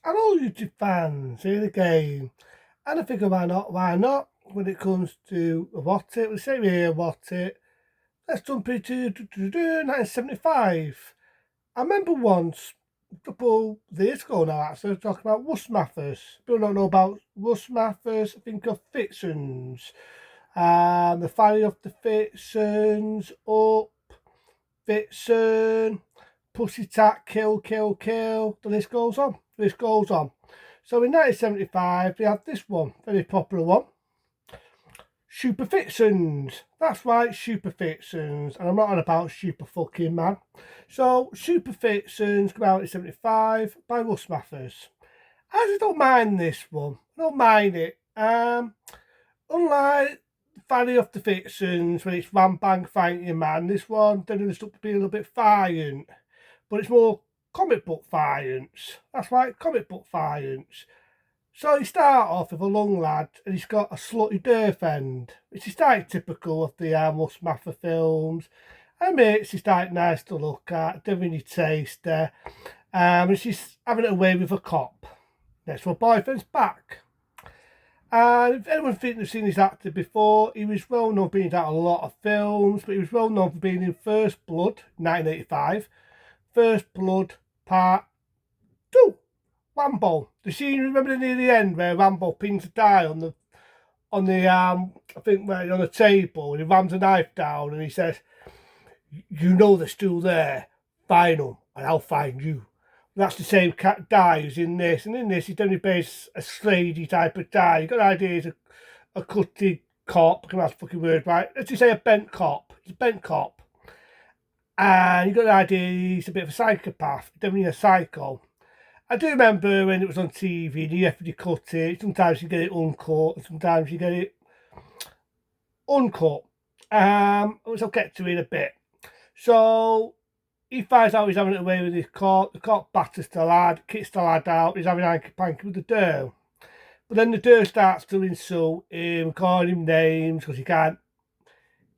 And all YouTube fans, here again. And I figure why not? Why not? When it comes to what it, we say here what it. Let's jump into 1975. I remember once, a couple of years ago now, actually, talking about Wussmathers. People don't know about Wussmathers. Think of Vixens. The Fire of the Vixens, Up, Vixen, Pussycat, Kill, Kill, Kill. The list goes on. The list goes on. So in 1975, we have this one, very popular one. Supervixens. That's right, Supervixens. And I'm not on about super fucking man. So Supervixens come out in 75 by Wussmathers. I don't mind this one. I don't mind it. Unlike Valley of the Vixens, when it's wham bang fighting your man, this one tends to be a little bit violent. But it's more comic book violence. That's right, comic book violence. So you start off with a long lad and he's got a slutty derf end, which is quite typical of the Wussmather films. And mates, he's quite nice to look at, don't really taste there. And she's having it away with a cop. Next one, boyfriend's back. And if anyone thinks they've seen this actor before, he was well known for being in a lot of films, but he was well known for being in First Blood, 1985. First Blood, Part 2. Rambo. The scene, remember near the end where Rambo pins a die on the I think where on the table, and he rams a knife down and he says, "You know they're still there. Find them, and I'll find you." That's the same cat die as in this, and in this he's only based a slady type of die. You got the idea he's a cutted cop. I can that's the fucking word right. Let's just say a bent cop. He's a bent cop, and you got the idea he's a bit of a psychopath. Definitely a psycho. I do remember when it was on TV, you have to cut it. Sometimes you get it uncut, and sometimes you get it uncut. Which I'll get to in a bit. So he finds out he's having it away with his cop. The cop batters the lad, kicks the lad out. He's having hanky panky with the dir. But then the dir starts to insult him, calling him names because he can't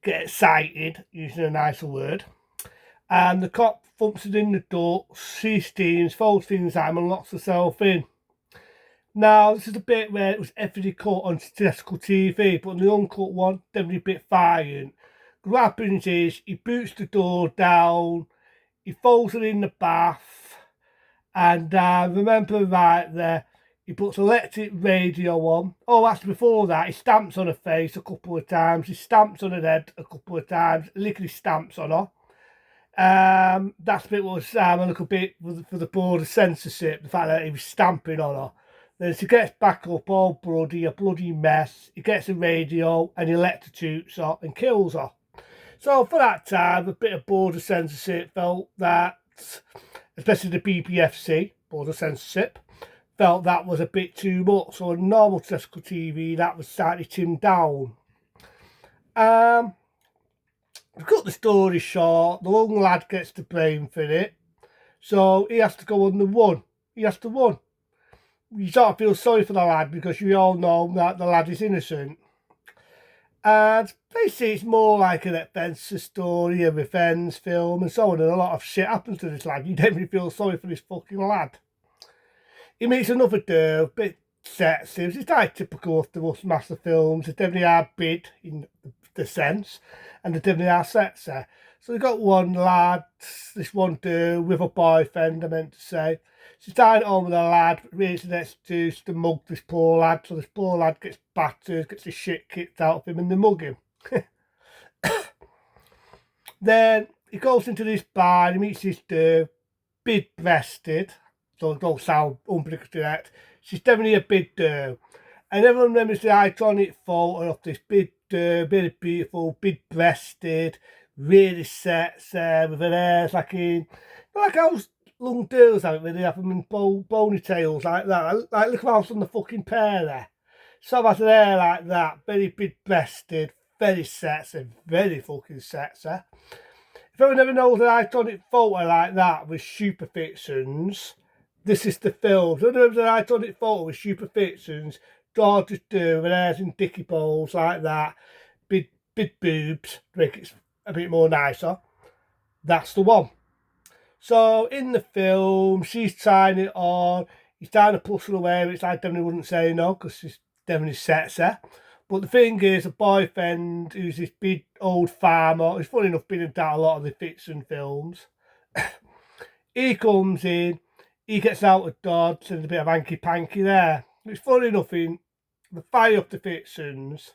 get excited, using a nicer word. And the cop thumps it in the door, sees things, folds things at him and locks herself in. Now, this is a bit where it was heavily cut on theatrical TV, but the uncut one, definitely a bit violent. What happens is, he boots the door down, he folds it in the bath, and remember right there, he puts electric radio on. Oh, that's before that, he stamps on her face a couple of times, he stamps on her head a couple of times, lickety stamps on her. That's a bit was a little bit for the board of censorship, the fact that he was stamping on her. Then she gets back up all bloody, a bloody mess. He gets a radio and he electrocutes her and kills her. So for that time, a bit of board of censorship felt that, especially the BBFC, board of censorship, felt that was a bit too much. So on normal theatrical TV, that was slightly trimmed down. To cut the story short, the young lad gets the blame for it, so he has to go on the run. He has to run. You sort of feel sorry for the lad because you all know that the lad is innocent. And basically, it's more like an adventure story, a revenge film, and so on. And a lot of shit happens to this lad. You don't really feel sorry for this fucking lad. He meets another girl, bit sexy. It's like typical of the Wussmathers films. It's definitely our bid in the sense, and the definitely are sexy. So they've got one lad, this one girl with a boyfriend, I meant to say. She's dying at home with a lad, really next to mug this poor lad. So this poor lad gets battered, gets the shit kicked out of him, and they mug him. Then he goes into this bar and he meets this girl, big breasted. So it don't sound unpredictable yet. She's definitely a big girl. And everyone remembers the iconic photo of this big, really beautiful, big breasted, really sexy, with her hair like how long girls have it, where they have them in ponytails like that. Like, look around on the fucking pair there. So has her hair like that, very big breasted, very sexy, very fucking sexy. If anyone ever knows an iconic photo like that with Supervixens, this is the film. So there's an iconic photo with Supervixens, gorgeous do with hairs and dicky balls like that, big boobs, to make it a bit more nicer. That's the one. So in the film, she's trying it on. he's trying to push her away, it's like Devon wouldn't say no, because she's definitely sexy. But the thing is, a boyfriend who's this big old farmer, he's funny enough been in that a lot of the fiction films. He comes in, he gets out of Dodge, and there's a bit of hanky panky there. It's funny enough in the Fire Up the Vixens,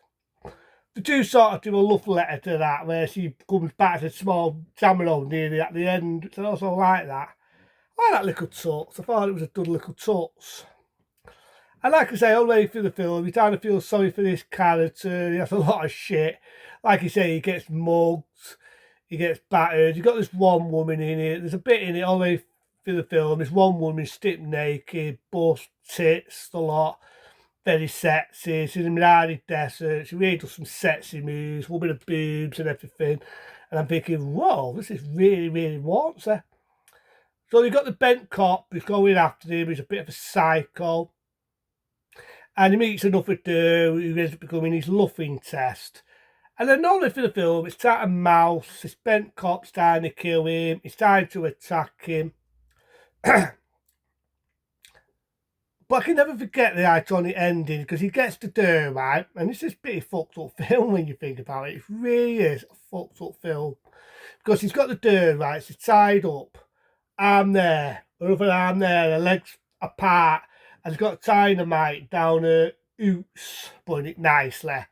the two sort of do a love letter to that, where she comes back to a small Tamino nearly at the end, which I also like that. I like that little tuts. I thought it was a good little tuts. And like I say, all the way through the film, you kind of feel sorry for this character. He has a lot of shit. Like you say, he gets mugged, he gets battered. You've got this one woman in it. There's a bit in it all the way through the film. This one woman stripped naked, bust tits a lot. Very sexy. She's in the Mirari Desert. She really does some sexy moves, woman of boobs and everything. And I'm thinking, whoa, this is really, really wants her. So you've got the bent cop who's going after him. He's a bit of a psycho. And he meets another dude who ends up becoming his loving test. And then normally for the film, it's cat and mouse. This bent cop's trying to kill him. He's trying to attack him. But I can never forget the iconic ending, because he gets the dirt right, and it's just pretty fucked up film when you think about it. It really is a fucked up film. Because he's got the dirt right, she's tied up, arm there, another arm there, her legs apart, and he's got dynamite down her oots, putting it nicely,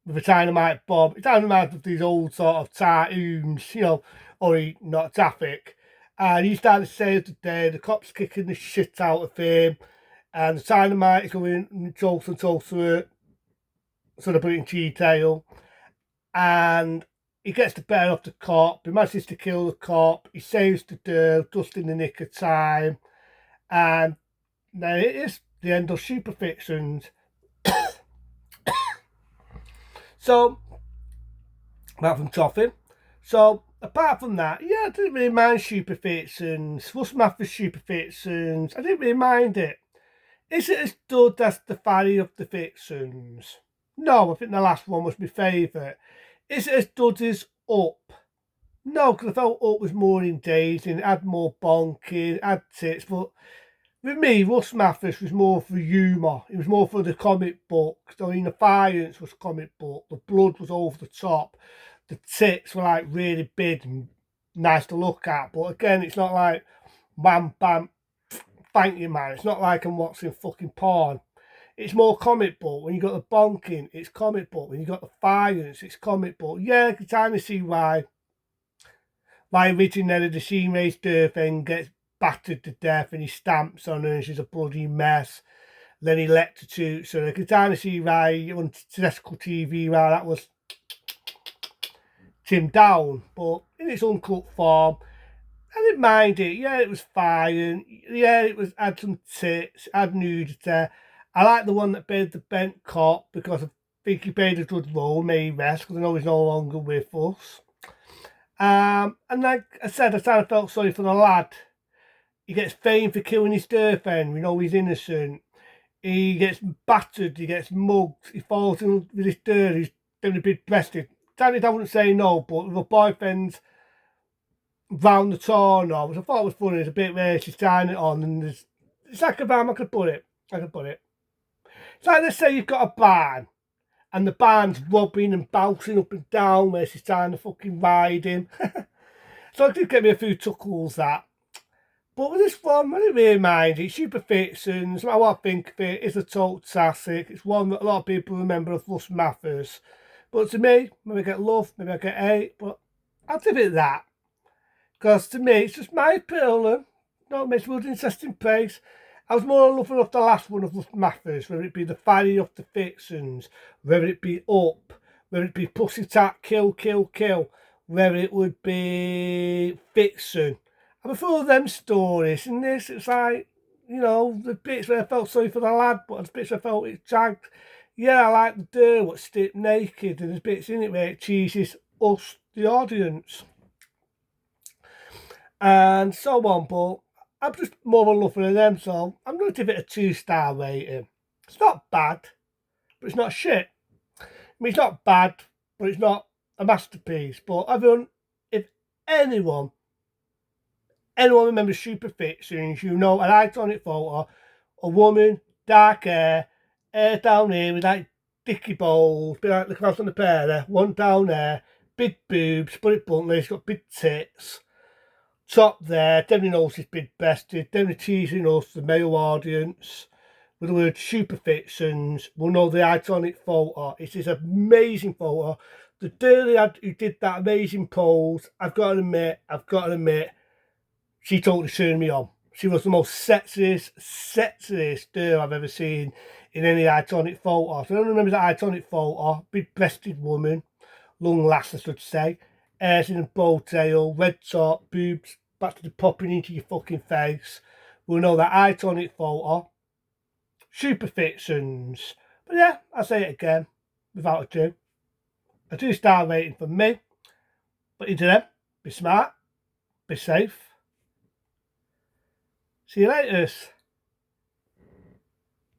with a dynamite bomb. It reminds me of these old sort of cartoons, or not traffic. And he's starting to save the day, the cop's kicking the shit out of him. And the dynamite is going and talks to her, sort of put it in detail. And he gets the better of the cop. He manages to kill the cop. He saves the girl just in the nick of time. And now it is the end of Supervixens. So, apart from Toffin. So, apart from that, yeah, I didn't really mind Supervixens. Russ Matthews Supervixens, I didn't really mind it. Is it as good as the Fire Up the Vixens? No, I think the last one was my favourite. Is it as good as Up? No, because I felt Up was more engaging, it had more bonking, it had tits, but with me, Russ Matthews was more for humour. It was more for the comic book. So in the Defiance was comic book. The blood was over the top. The tits were like really big and nice to look at. But again, it's not like wham bam, thank you man. It's not like I'm watching fucking porn. It's more comic book. When you got the bonking, it's comic book. When you got the violence, it's comic book. Yeah, I can kind of see why originally the She Race Durfing gets battered to death and he stamps on her and she's a bloody mess. Then he electrocutes her. I can kind of see why on terrestrial TV why that was Tim down, but in its uncut form, I didn't mind it. Yeah, it was fine. Yeah, it was had some tits, had nudity. I like the one that played the bent cop because I think he played a good role, may rest, because I know he's no longer with us. And like I said, I kind of felt sorry for the lad. He gets famed for killing his girlfriend. We know he's innocent. He gets battered. He gets mugged. He falls in with his dirt. He's doing a bit breasted. Technically, I wouldn't say no, but the boyfriend's round the torno, which I thought was funny. There's a bit where she's tying it on, and it's like a barn. I could put it. It's like, let's say you've got a barn, and the barn's wobbling and bouncing up and down where she's trying to fucking ride him. So it did get me a few chuckles, that. But with this one, I didn't really mind it. Supervixens, no matter what I think of it, it's a total classic. It's one that a lot of people remember of Russ Matthews. But to me, maybe I get love, maybe I get hate, but I'll give it that. Because to me, it's just my opinion. Don't miss Wood interesting place. I was more loving off the last one of Russ Matthews, whether it be the Fire Up the Vixens, whether it be Up, whether it be Pussycat, Kill, whether it would be Vixen. I prefer them stories. In this, it's like, the bits where I felt sorry for the lad, but the bits where I felt it dragged. Yeah, I like the dirt, what's stripped naked, and there's bits in it where it cheeses us, the audience. And so on, but I'm just more of a lover of them, so I'm going to give it a 2-star rating. It's not bad, but it's not shit. I mean, it's not bad, but it's not a masterpiece. But everyone, if anyone remembers Supervixens, an iconic photo a woman, dark hair down here with like dicky balls, bit like the cross on the pair there, one down there, big boobs, put it bluntly, she's got big tits. Top there, definitely knows she's big breasted, definitely teasing us, the male audience, with the word Supervixens. We'll know the iconic photo. It's this amazing photo. The girl who did that amazing pose, I've got to admit, she totally turned me on. She was the most sexiest girl I've ever seen in any iconic photo. So I don't remember that iconic photo. Big breasted woman, long lass I should say. Hair's in a bow tail, red top, boobs back to the popping into your fucking face. We'll know that iconic photo. Supervixens. But yeah, I'll say it again, without a two. A 2-star rating from me. But into them, be smart, be safe. See you later.